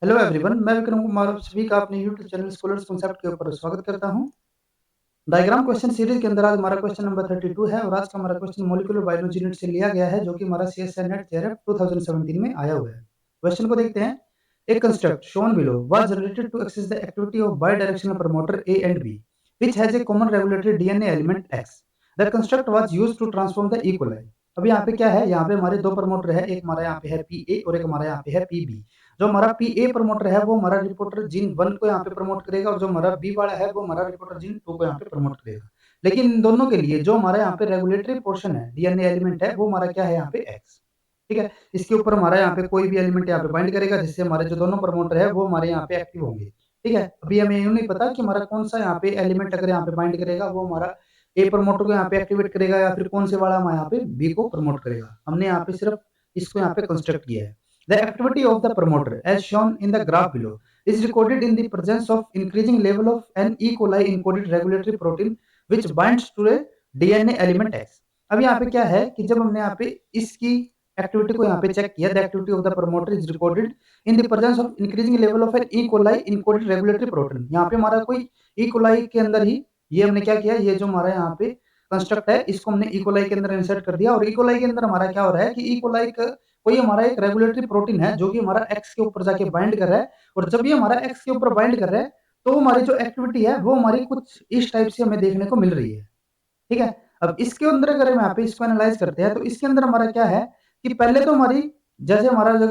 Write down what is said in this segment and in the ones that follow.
Hello everyone, मैं विक्रम कुमार आप सभी का अपने यूट्यूब चैनल स्कॉलर्स कॉन्सेप्ट के ऊपर स्वागत करता हूं। डायग्राम क्वेश्चन सीरीज के अंदर आज हमारा क्वेश्चन नंबर 32 है और आज का हमारा क्वेश्चन मॉलिक्यूलर बायोलॉजी यूनिट से लिया गया है, जो कि हमारा सीएसआई नेट जेआरएफ 2017 में आया हुआ है। क्वेश्चन को देखते हैं। एक construct shown below was generated to access the activity of bidirectional promoter A and B which has a common regulatory DNA element X. The construct was used to transform the E coli. अब यहाँ पे क्या है, यहाँ पे हमारे दो promoter है, एक हमारा यहाँ पे है पी ए और एक हमारा यहाँ पे है पी बी। जो हमारा पी ए प्रमोटर है वो हमारा रिपोर्टर जीन 1 को यहाँ पे प्रमोट करेगा और जो हमारा बी वाला है वो हमारा रिपोर्टर जीन 2 को यहाँ पे प्रमोट करेगा। लेकिन इन दोनों के लिए जो हमारा यहाँ पे रेगुलेटरी पोर्शन है, डीएनए एलिमेंट है, वो हमारा क्या है यहाँ पे एक्स। ठीक है, इसके ऊपर हमारा यहाँ पे कोई भी एलिमेंट यहाँ पे बाइंड करेगा, जिससे हमारे जो दोनों प्रमोटर है वो हमारे यहाँ पे एक्टिव होंगे। ठीक है, अभी हमें यूं नहीं पता कि हमारा कौन सा यहाँ पे एलिमेंट अगर यहाँ पे बाइंड करेगा वो हमारा ए प्रमोटर को यहाँ पे एक्टिवेट करेगा या फिर कौन से वाला हम यहाँ पे बी को प्रमोट करेगा। हमने यहाँ पे सिर्फ इसको यहाँ पे कंस्ट्रक्ट किया है। The activity of the promoter, as shown in the graph below, is recorded in the presence of increasing level of an E. coli encoded regulatory protein which binds to a DNA element X. अब यहाँ पे क्या है कि जब हमने यहाँ पे इसकी एक्टिविटी को यहाँ पे चेक किया, the activity of the promoter is recorded in the presence of increasing level of an E coli encoded regulatory protein. यहाँ पे हमारा कोई ई कोलाई के अंदर ही ये हमने क्या किया, ये जो हमारा यहाँ पे कंस्ट्रक्ट है इसको हमने ई कोलाई के अंदर इंसर्ट कर दिया और ई कोलाई के अंदर हमारा क्या हो रहा है कि ई कोलाई कोई हमारा एक रेगुलेटरी प्रोटीन है जो कि हमारा एक्स के ऊपर जाके बाइंड कर रहा है और जब ये हमारा एक्स के ऊपर बाइंड कर रहा है तो हमारी जो एक्टिविटी है वो हमारी कुछ इस टाइप से हमें देखने को मिल रही है। ठीक है, अब इसके अंदर अगर हम यहाँ पे इसको एनालाइज करते हैं तो इसके अंदर हमारा क्या है कि पहले तो हमारी जैसे हमारा जो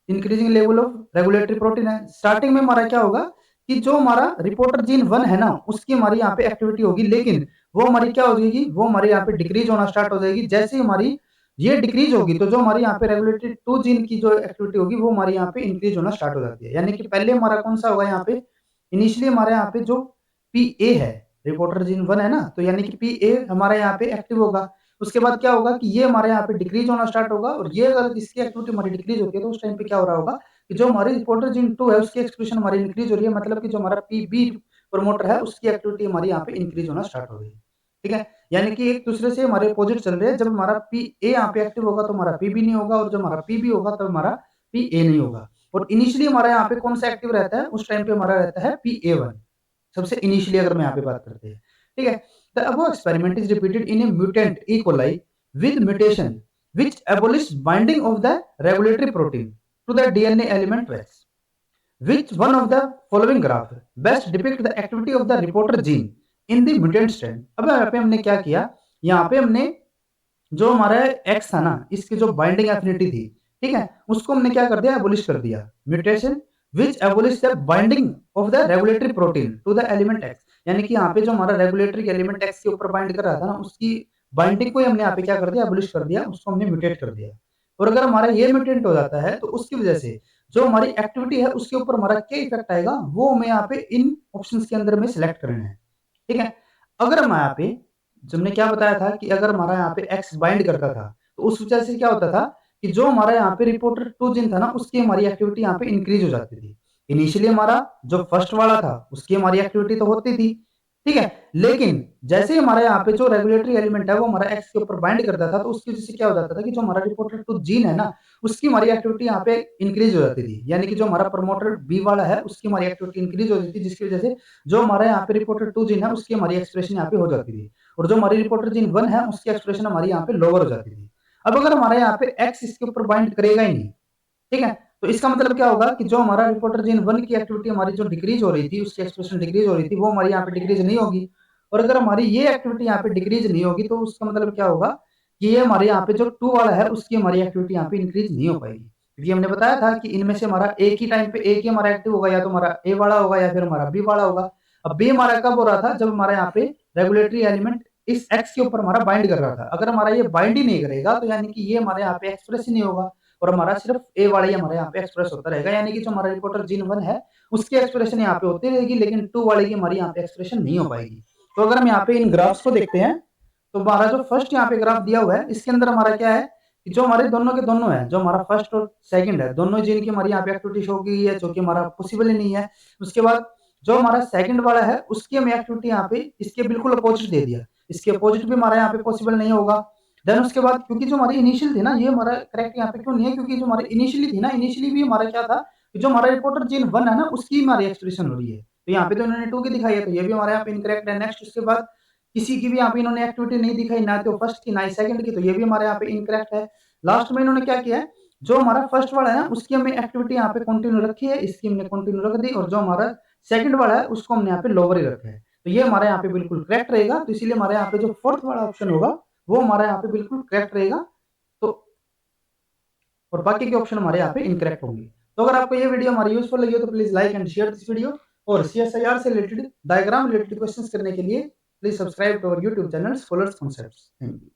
increasing level of regulatory protein है, स्टार्टिंग में हमारा क्या होगा कि जो हमारा रिपोर्टर जीन 1 है ना उसकी हमारी यहाँ पे एक्टिविटी होगी, लेकिन वो हमारी क्या हो जाएगी, वो हमारी यहाँ पे डिक्रीज होना स्टार्ट हो जाएगी। जैसे ही हमारी ये डिक्रीज होगी तो जो हमारी यहाँ पे रेगुलेटरी 2 जीन की जो एक्टिविटी होगी वो हमारी यहाँ पे इंक्रीज होना स्टार्ट हो जाती है। यानी कि पहले हमारा कौन सा होगा यहाँ पे, इनिशियली हमारे यहाँ पे जो पी ए है, रिपोर्टर जीन 1 है ना, तो यानी कि पी ए हमारे यहाँ पे एक्टिव होगा। उसके बाद क्या होगा कि ये हमारे यहाँ पे डिक्रीज होना स्टार्ट होगा और ये अगर इसकी एक्टिविटी हमारी डिक्रीज होती है तो उस टाइम पे क्या हो रहा होगा कि जो हमारी रिपोर्टर जीन 2 है उसकी एक्सप्रेशन हमारी इंक्रीज हो रही है, मतलब कि जो हमारा पी बी प्रमोटर है उसकी एक्टिविटी हमारी यहाँ पे इंक्रीज होना स्टार्ट हो गई। ठीक है, यानी कि एक दूसरे से हमारे अपोजिट चल रहे हैं। जब हमारा पी ए यहाँ पे एक्टिव होगा तो हमारा पी बी नहीं होगा और जब हमारा पी बी होगा तब हमारा पी ए नहीं होगा। और इनिशियली हमारा यहाँ पे कौन सा एक्टिव रहता है, उस टाइम पे हमारा रहता है पी ए वन, सबसे इनिशियली अगर मैं यहाँ पे बात करते हैं। ठीक है, the above experiment is repeated in A mutant E coli with mutation which abolish binding of the regulatory protein to the DNA element Rex. Which one of the following graph best depict the activity of the reporter gene in the mutant strand? अब यहाँ पे हमने क्या किया, यहाँ पे हमने जो हमारा एक्स था ना इसकी जो बाइंडिंग एफिनिटी थी, ठीक है, उसको हमने क्या कर दिया, एबोलिश कर दिया। Mutation which abolish the binding of the regulatory protein to the element X, यानी कि यहाँ पे जो हमारा रेगुलेटरी एलिमेंट एक्स के ऊपर बाइंड कर रहा था ना उसकी बाइंडिंग को हमने यहाँ पे क्या कर दिया, एबोलिश कर दिया, उसको हमने म्यूटेट कर दिया। और अगर हमारा ये म्यूटेंट हो जाता है तो उसकी वजह से जो हमारी एक्टिविटी है उसके ऊपर हमारा क्या इफेक्ट आएगा वो हमें यहाँ पे इन ऑप्शंस के अंदर में सिलेक्ट करना है। ठीक है, अगर हम यहाँ पे हमने क्या बताया था कि अगर हमारा यहाँ पे एक्स बाइंड करता था तो उस वजह से क्या होता था कि जो हमारा यहाँ पे रिपोर्टर 2 जीन था ना उसकी हमारी एक्टिविटी यहाँ पे इंक्रीज हो जाती थी। इनिशियली हमारा जो फर्स्ट वाला था उसकी हमारी एक्टिविटी तो होती थी, ठीक है, लेकिन जैसे ही हमारा यहाँ पे जो रेगुलेटरी एलिमेंट है वो हमारा एक्स के ऊपर बाइंड करता था तो उसकी वजह से क्या हो जाता था कि जो हमारा रिपोर्टर 2 जीन है ना उसकी हमारी एक्टिविटी यहाँ पे इंक्रीज हो जाती थी। यानी कि जो हमारा प्रमोटर बी वाला है उसकी हमारी एक्टिविटी इंक्रीज हो जाती थी, जिसकी वजह से जो हमारा यहाँ पे रिपोर्टर 2 जीन है उसकी हमारी एक्सप्रेशन यहाँ पे हो जाती थी और जो हमारी रिपोर्टर जीन 1 है उसकी एक्सप्रेशन हमारी यहाँ पे लोअर हो जाती थी। अब अगर हमारे यहाँ पे एक्स इसके ऊपर बाइंड करेगा ही नहीं, ठीक है, तो इसका मतलब क्या होगा कि जो हमारा रिपोर्टर जीन 1 की एक्टिविटी हमारी जो डिक्रीज हो रही थी उसकी एक्सप्रेशन डिक्रीज हो रही थी वो हमारी यहाँ पे डिक्रीज नहीं होगी। और अगर हमारी ये एक्टिविटी यहाँ पे डिक्रीज नहीं होगी तो उसका मतलब क्या होगा कि ये हमारे यहाँ पे जो 2 वाला है उसकी हमारी एक्टिविटी यहाँ पे इंक्रीज नहीं हो पाएगी, क्योंकि हमने बताया था कि इनमें से हमारा एक ही टाइम पे एक ही हमारा एक्टिव होगा, या तो हमारा ए वाला होगा या फिर हमारा बी वाला होगा। अब बी हमारा कब हो रहा था, जब हमारा यहाँ पे रेगुलेटरी एलिमेंट इस एक्स के ऊपर हमारा बाइंड कर रहा था। अगर हमारा ये बाइंड ही नहीं करेगा तो यानी कि ये हमारे यहाँ पे एक्सप्रेस ही नहीं होगा और हमारा सिर्फ ए वाला ही हमारे यहाँ पे एक्सप्रेस होता रहेगा। यानी कि जो हमारा रिपोर्टर जीन 1 है उसकी एक्सप्रेशन यहाँ पे होती रहेगी, लेकिन 2 वाले की हमारी यहाँ पे एक्सप्रेशन नहीं हो पाएगी। तो अगर हम यहाँ पे इन ग्राफ्स को देखते हैं तो हमारा जो फर्स्ट यहाँ पे ग्राफ दिया हुआ है इसके अंदर हमारा क्या है कि जो हमारे दोनों के दोनों है, जो हमारा फर्स्ट और सेकंड है, दोनों जीन की हमारी यहाँ पे एक्टिविटी शो की है, जो कि हमारा पॉसिबल ही नहीं है। उसके बाद जो हमारा सेकंड वाला है उसकी हमें एक्टिविटी यहाँ पे इसके बिल्कुल अपोजिट दे दिया, इसके अपोजिट भी हमारा यहाँ पे पॉसिबल नहीं होगा। देन उसके बाद क्योंकि जो हमारी इनिशियल थी ना, ये हमारा करेक्ट यहाँ पे क्यों नहीं है, क्योंकि जो हमारी इनिशियली थी ना, इनिशियली भी हमारा क्या था कि जो हमारा रिपोर्टर जीन 1 है ना, उसकी हमारी एक्सप्रेशन हो रही है। तो यहाँ पे तो इन्होंने 2 की दिखाई है, तो ये भी हमारे यहाँ पे इनकरेक्ट है। नेक्स्ट उसके बाद किसी की भी यहाँ पे इन्होंने एक्टिविटी नहीं दिखाई, ना तो फर्स्ट की, ना ही सेकंड की, तो ये भी हमारे यहाँ पे इनकरेक्ट है। लास्ट में इन्होंने क्या किया है, जो हमारा फर्स्ट वाला है ना, उसकी हमने एक्टिविटी यहाँ पे कंटिन्यू रखी है, इसकी हमने कंटिन्यू रख दी, और जो हमारा सेकंड वाला है, उसको हमने यहाँ पे लोअर ही रखा है। तो ये हमारे यहाँ पे बिल्कुल करेक्ट रहेगा। तो इसीलिए हमारे यहाँ पे जो फोर्थ वाला ऑप्शन होगा, वो हमारे यहाँ पे बिल्कुल करेक्ट रहेगा। तो और बाकी के ऑप्शन हमारे यहाँ पे इनकरेक्ट होंगे। तो अगर आपको ये वीडियो हमारी यूजफुल लगी हो तो please like and share this video, और सीएसआईआर से रिलेटेड, डायग्राम रिलेटेड क्वेश्चंस करने के लिए please subscribe to our YouTube channel Scholars Concepts. Thank you.